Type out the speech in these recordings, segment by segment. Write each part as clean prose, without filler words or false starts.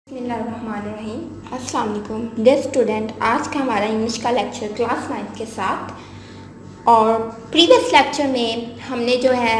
बिस्मिल्लाहिर्रहमानिर्रहीम। अस्सलाम वालेकुम डियर स्टूडेंट, आज का हमारा इंग्लिश का लेक्चर क्लास 9 के साथ। और प्रीवियस लेक्चर में हमने जो है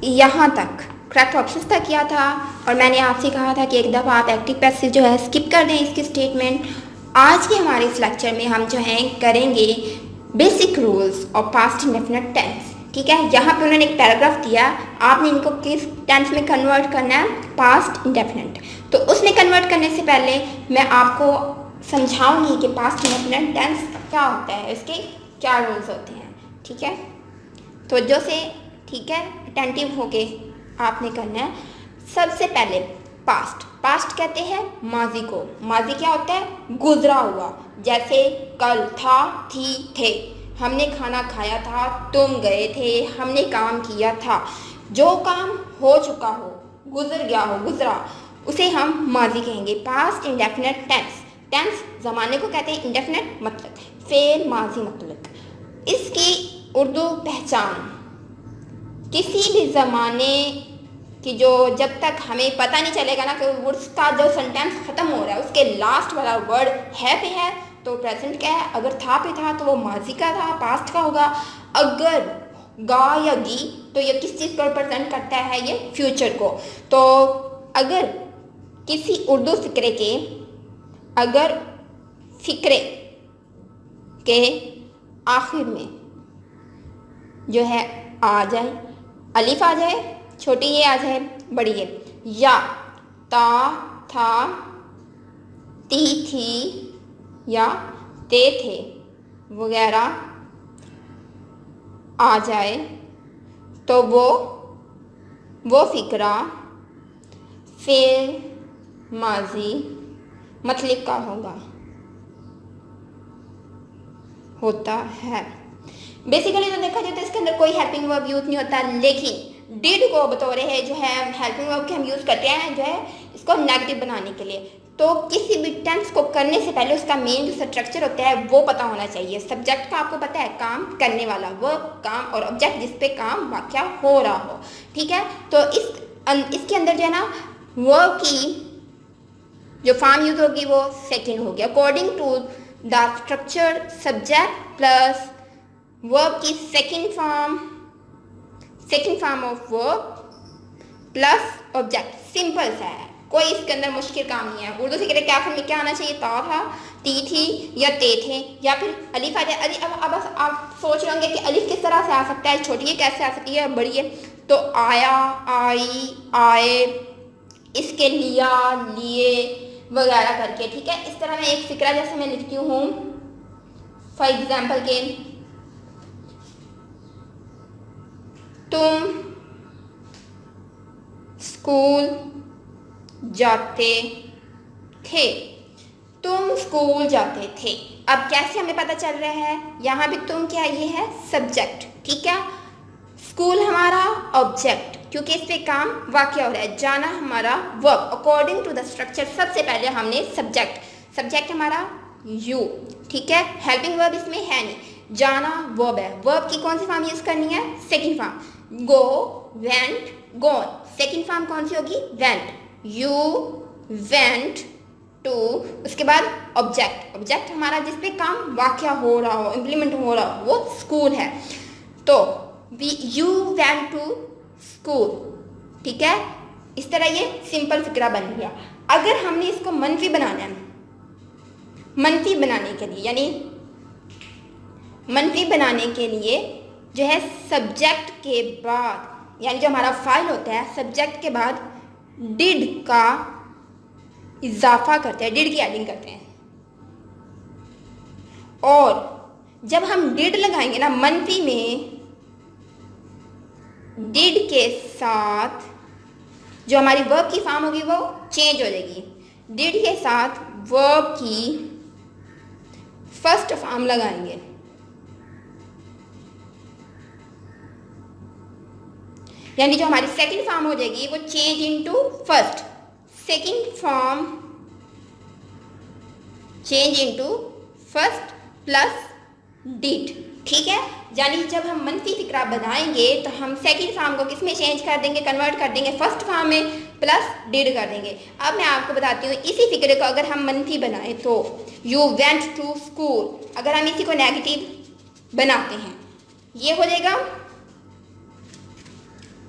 यहाँ तक करेक्ट ऑप्शंस तक किया था और मैंने आपसे कहा था कि एक दफ़ा आप एक्टिव पैसिव जो है स्किप कर दें इसकी स्टेटमेंट। आज के हमारे इस लेक्चर में हम जो है करेंगे basic rules of past indefinite tense. ठीक है, यहाँ पे उन्होंने एक पैराग्राफ दिया, आपने इनको किस टेंस में कन्वर्ट करना है, पास्ट इंडेफिनिट। तो उसमें कन्वर्ट करने से पहले मैं आपको समझाऊंगी कि पास्ट इंडेफिनिट टेंस क्या होता है, इसके क्या रूल्स होते हैं। ठीक है, तो जो से ठीक है अटेंटिव होके आपने करना है। सबसे पहले पास्ट कहते हैं माजी को। माजी क्या होता है, गुजरा हुआ। जैसे कल, था, थी, थे। हमने खाना खाया था, तुम गए थे, हमने काम किया था। जो काम हो चुका हो, गुजर गया हो, गुजरा, उसे हम माजी कहेंगे। Past indefinite tense. टेंस ज़माने को कहते हैं, इंडेफिनिट मतलब फेल माजी मतलब। इसकी उर्दू पहचान किसी भी ज़माने कि जो जब तक हमें पता नहीं चलेगा ना कि उसका जो सेंटेंस ख़त्म हो रहा है उसके लास्ट वाला वर्ड है पे है तो प्रेजेंट क्या है। अगर था पे था तो वो माजी का था, पास्ट का होगा। अगर गा या गी तो ये किस चीज़ को रिप्रेजेंट करता है, ये फ्यूचर को। तो अगर किसी उर्दू फिक्रे के अगर फिक्रे के आखिर में जो है आ जाए, अलिफ आ जाए, छोटी ये आ जाए, बड़ी ये, या ता, था, ती, थी या ते, थे वगैरह आ जाए तो वो फिक्रा फेल माजी मतलब का होता है। बेसिकली तो देखा जाए तो इसके अंदर कोई हेल्पिंग वर्ब यूज नहीं होता, लेकिन डिड को बतौर है जो है हेल्पिंग वर्ब के हम यूज़ करते हैं जो है इसको नेगेटिव बनाने के लिए। तो किसी भी टेंस को करने से पहले उसका मेन जो स्ट्रक्चर होता है वो पता होना चाहिए। सब्जेक्ट का आपको पता है, काम करने वाला, वर्ब काम, और ऑब्जेक्ट जिस पे काम वाक़या हो रहा हो। ठीक है, तो इसके अंदर जो है ना वर्ब की जो फॉर्म यूज होगी वो सेकेंड होगी। According to the structure subject plus verb की second form of verb plus object. Simple सा है, कोई इसके अंदर मुश्किल काम नहीं है। उर्दू फिक्रे के आखिर में क्या आना चाहिए, ता था, ती थी या ते थे, या फिर अलिफ आ जाए। अब आप सोच रहे होंगे कि अलिफ किस तरह से आ सकता है, छोटी है कैसे आ सकती है, बड़ी है। तो आया, आई, आए, इसके लिया, लिए वगैरह करके। ठीक है, इस तरह मैं एक फिक्रा जैसे मैं लिखती हूँ, फॉर एग्जाम्पल के तुम स्कूल जाते थे, तुम स्कूल जाते थे। अब कैसे हमें पता चल रहा है, यहाँ भी तुम क्या, ये है सब्जेक्ट। ठीक है, स्कूल हमारा ऑब्जेक्ट क्योंकि इस पे काम वाक़या हो रहा है। जाना हमारा verb. According to the structure सबसे पहले हमने सब्जेक्ट हमारा यू। ठीक है, हेल्पिंग वर्ब इसमें है नहीं, जाना वर्ब है। वर्ब की कौन सी फॉर्म यूज़ करनी है, सेकेंड फॉर्म। गो, वेंट, गॉन, सेकेंड फॉर्म कौन सी होगी, वेंट। यू वेंट टू, उसके बाद ऑब्जेक्ट हमारा जिस पे काम वाक़या हो रहा हो, इम्प्लीमेंट हो रहा हो, वो स्कूल है। तो यू वेंट टू स्कूल। ठीक है, इस तरह ये सिंपल फिक्रा बन गया। अगर हमने इसको मनफी बनाना है, मनफी बनाने के लिए यानी मनफी बनाने के लिए जो है सब्जेक्ट के बाद, यानी जो हमारा फाइल होता है सब्जेक्ट के बाद डिड का इजाफा करते हैं, डिड की एडिंग करते हैं। और जब हम डिड लगाएंगे ना मनफी में, डिड के साथ जो हमारी वर्ब की फॉर्म होगी वो चेंज हो जाएगी। डिड के साथ वर्ब की फर्स्ट फॉर्म लगाएंगे, यानी जो हमारी सेकंड फॉर्म हो जाएगी वो change into first. Second form change into first plus did. ठीक है, यानी जब हम मनफी फिक्रा बनाएंगे तो हम सेकंड फॉर्म को किस में चेंज कर देंगे, कन्वर्ट कर देंगे फर्स्ट फॉर्म में, प्लस डिड कर देंगे। अब मैं आपको बताती हूँ इसी फिक्रे को अगर हम मनफी बनाए तो यू वेंट टू स्कूल, अगर हम इसी को नेगेटिव बनाते हैं ये हो जाएगा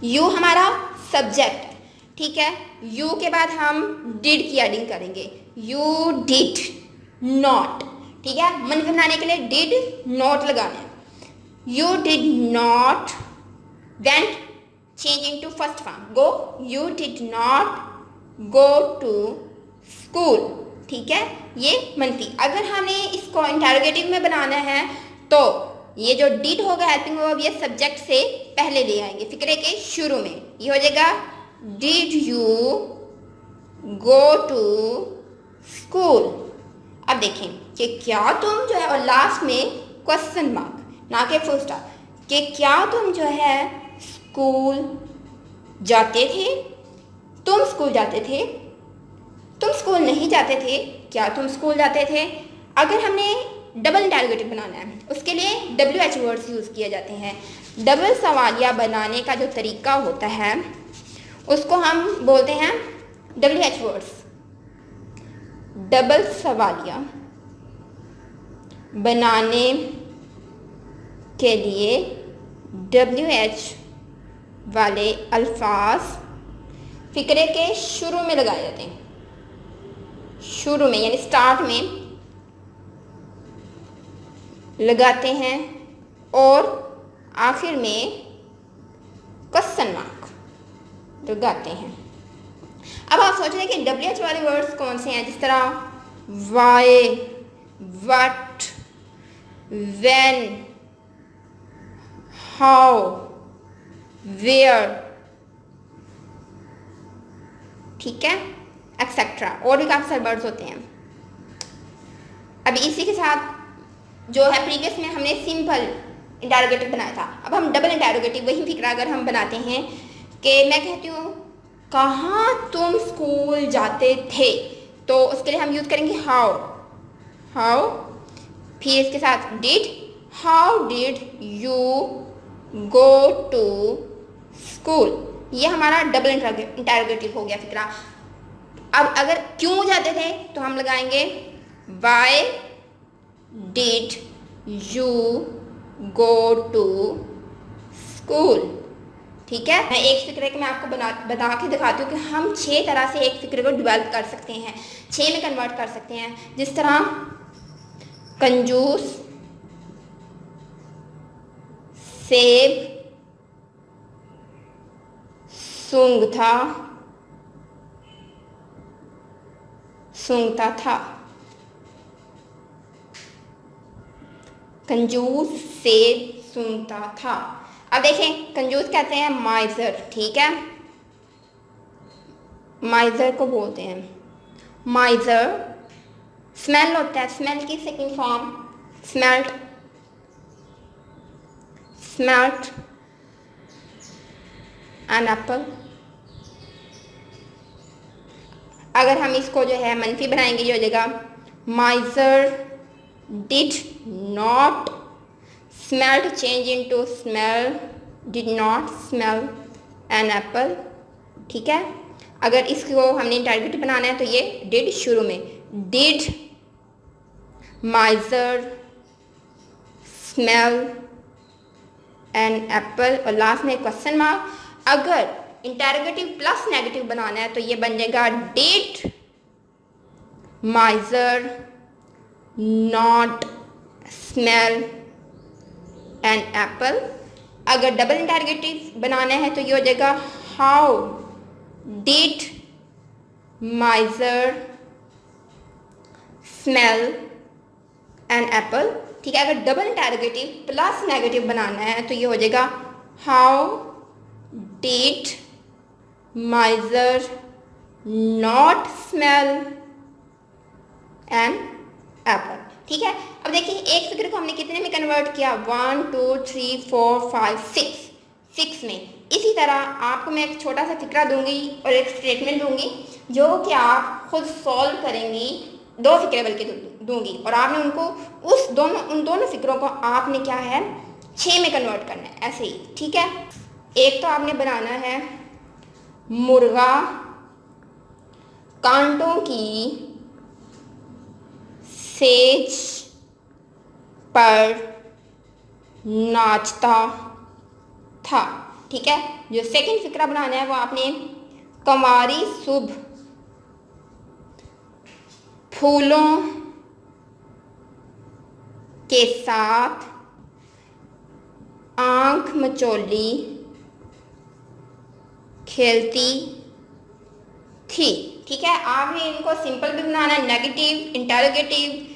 यू हमारा सब्जेक्ट, ठीक है, यू के बाद हम डिड की एडिंग करेंगे, यू डिड नॉट, ठीक है, मनफी बनाने के लिए डिड नॉट लगाना है, you did not went change into first form go, you did not go to school, ठीक है, ये मनफी। अगर हमें इसको इंटरोगेटिव में बनाना है तो ये जो डिड होगा हेल्पिंग वर्ब ये सब्जेक्ट से पहले ले आएंगे फिक्रे के शुरू में, ये हो जाएगा did you go to school. अब देखें कि क्या तुम जो है, और लास्ट में क्वेश्चन मार्क ना के फुल स्टॉप, कि क्या तुम जो है स्कूल जाते थे, तुम स्कूल जाते थे, तुम स्कूल नहीं जाते थे, क्या तुम स्कूल जाते थे। अगर हमने डबल इंटरोगेटिव बनाना है उसके लिए WH वर्ड्स यूज़ किए जाते हैं। डबल सवालिया बनाने का जो तरीका होता है उसको हम बोलते हैं WH वर्ड्स। डबल सवालिया बनाने के लिए WH वाले अल्फाज फिक्रे के शुरू में लगाए जाते हैं, शुरू में यानी स्टार्ट में लगाते हैं और आखिर में क्वेश्चन मार्क लगाते हैं। अब आप सोच रहे हैं कि WH वाले वर्ड्स कौन से हैं, जिस तरह why, what, when, how, where, ठीक है, एक्सेट्रा, और भी काफ़ी सारे वर्ड्स होते हैं। अभी इसी के साथ जो है प्रीवियस में हमने सिंपल इंटरोगेटिव बनाया था, अब हम डबल इंटरोगेटिव वही फिक्रा अगर हम बनाते हैं कि मैं कहती हूँ कहाँ तुम स्कूल जाते थे, तो उसके लिए हम यूज़ करेंगे हाउ, हाउ, फिर इसके साथ did, how did you go to school, ये हमारा डबल इंटरोगेटिव हो गया फिक्रा। अब अगर क्यों जाते थे तो हम लगाएंगे why did you go to school, ठीक है। मैं एक फिक्रे के मैं आपको बता के दिखाती हूँ कि हम 6 तरह से एक फिक्रे को डेवलप कर सकते हैं, 6 में कन्वर्ट कर सकते हैं, जिस तरह कंजूस, सेब, सूंघता, सूंघता था, कंजूस, सेब, सूंघता था। अब देखें कंजूस कहते हैं माइजर, ठीक है, माइजर को बोलते हैं माइजर। स्मेल होता है, स्मेल की second form smelt, smelt an apple. अगर हम इसको जो है मनफी बनाएंगे ये हो जाएगा माइजर did not smell change into smell, did not smell an apple, ठीक है। अगर इसको हमने इंटरोगेटिव बनाना है तो ये did शुरू में, did miser smell an apple, और लास्ट में क्वेश्चन मार्क। अगर इंटरोगेटिव प्लस नेगेटिव बनाना है तो ये बन जाएगा did miser not smell an apple। अगर डबल इंटरोगेटिव बनाना है तो ये हो जाएगा how did miser smell an apple, ठीक है। अगर डबल इंटरोगेटिव प्लस नेगेटिव बनाना है तो ये हो जाएगा how did miser not smell an Apple, ठीक है। अब देखिए एक फिक्र को हमने कितने में कन्वर्ट किया, 1 2 3 4 5 6 में। इसी तरह आपको मैं एक छोटा सा फिक्रा दूंगी और एक स्टेटमेंट दूंगी जो कि आप खुद सॉल्व करेंगी, 2 फिक्रे बल्कि दूंगी और आपने उनको उन दोनों फिक्रों को आपने क्या है 6 में कन्वर्ट करना है, ऐसे ही, ठीक है। एक तो आपने बनाना है मुर्गा कांटों की सेज पर नाचता था, ठीक है। जो सेकंड फिक्रा बनाना है वो आपने कंवारी शुभ फूलों के साथ आंख मचोली खेलती थी, ठीक है। आपने इनको सिंपल भी बनाना है, negative interrogative,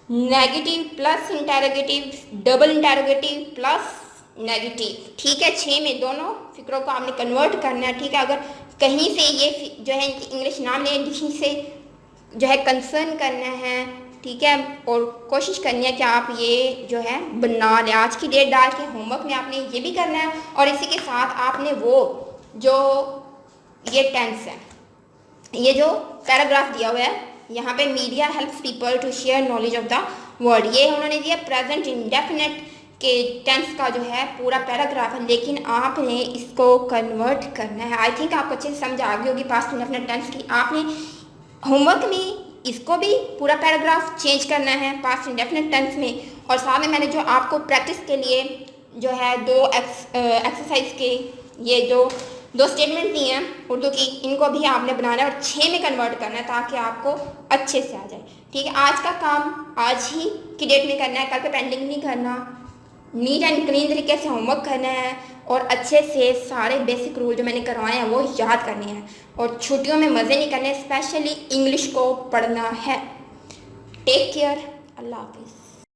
negative plus interrogative, double interrogative plus negative, ठीक है। 6 में दोनों फिक्रों को आपने कन्वर्ट करना है, ठीक है। अगर कहीं से ये जो है इंग्लिश नाम लेने लिखने से जो है कंसर्न करना है, ठीक है, और कोशिश करनी है कि आप ये जो है बना लें। आज की डेट डाल के होमवर्क में आपने ये भी करना है और इसी के साथ आपने वो जो ये टेंस है, ये जो पैराग्राफ दिया हुआ है यहाँ पे, media helps people to share knowledge of the word, ये उन्होंने दिया प्रेजेंट इंडेफिनिट के टेंस का जो है पूरा पैराग्राफ है, लेकिन आपने इसको कन्वर्ट करना है। आई थिंक आपको अच्छे से समझ आ गई होगी पास्ट इंडेफिनिट टेंस की। आपने होमवर्क में इसको भी पूरा पैराग्राफ चेंज करना है पास्ट इंडेफिनिट टेंस में, और साथ में मैंने जो आपको प्रैक्टिस के लिए जो है 2 एक्सरसाइज के ये जो 2 स्टेटमेंट दिए हैं उर्दू की, इनको भी आपने बनाना है और 6 में कन्वर्ट करना है ताकि आपको अच्छे से आ जाए, ठीक है। आज का काम आज ही की डेट में करना है, कल पे पेंडिंग नहीं करना, नीट एंड क्लीन तरीके से होमवर्क करना है और अच्छे से सारे बेसिक रूल जो मैंने करवाए हैं वो याद करने हैं और छुट्टियों में मज़े नहीं करने, स्पेशली इंग्लिश को पढ़ना है। टेक केयर, अल्लाह हाफिज़।